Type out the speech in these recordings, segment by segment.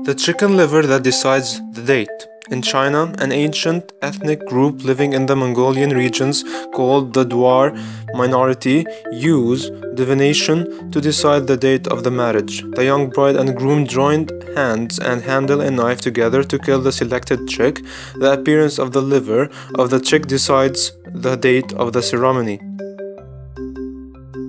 The chicken liver that decides the date. In China, an ancient ethnic group living in the Mongolian regions called the Dwar minority use divination to decide the date of the marriage. The young bride and groom joined hands and handle a knife together to kill the selected chick. The appearance of the liver of the chick decides the date of the ceremony.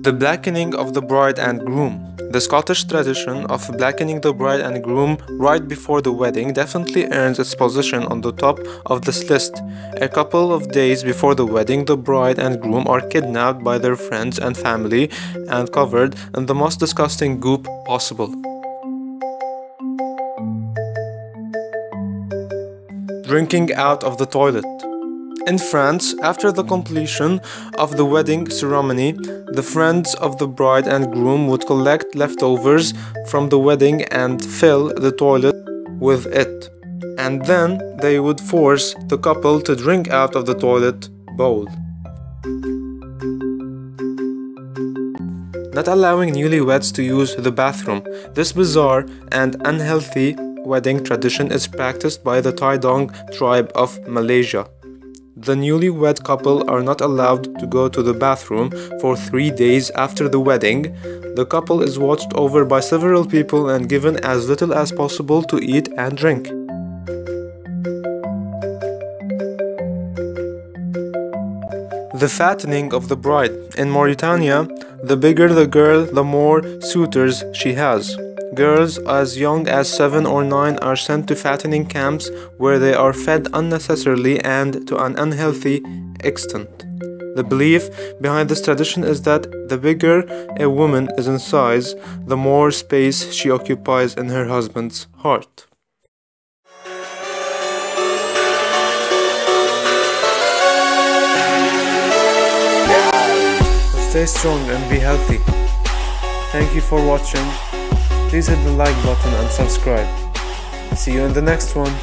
The blackening of the bride and groom. The Scottish tradition of blackening the bride and groom right before the wedding definitely earns its position on the top of this list. A couple of days before the wedding, the bride and groom are kidnapped by their friends and family and covered in the most disgusting goop possible. Drinking out of the toilet. In France, after the completion of the wedding ceremony, the friends of the bride and groom would collect leftovers from the wedding and fill the toilet with it. And then they would force the couple to drink out of the toilet bowl. Not allowing newlyweds to use the bathroom. This bizarre and unhealthy wedding tradition is practiced by the Tai Dong tribe of Malaysia. The newlywed couple are not allowed to go to the bathroom for 3 days after the wedding. The couple is watched over by several people and given as little as possible to eat and drink. The fattening of the bride. In Mauritania, the bigger the girl, the more suitors she has. Girls as young as 7 or 9 are sent to fattening camps where they are fed unnecessarily and to an unhealthy extent. The belief behind this tradition is that the bigger a woman is in size, the more space she occupies in her husband's heart. Stay strong and be healthy. Thank you for watching. Please hit the like button and subscribe. See you in the next one.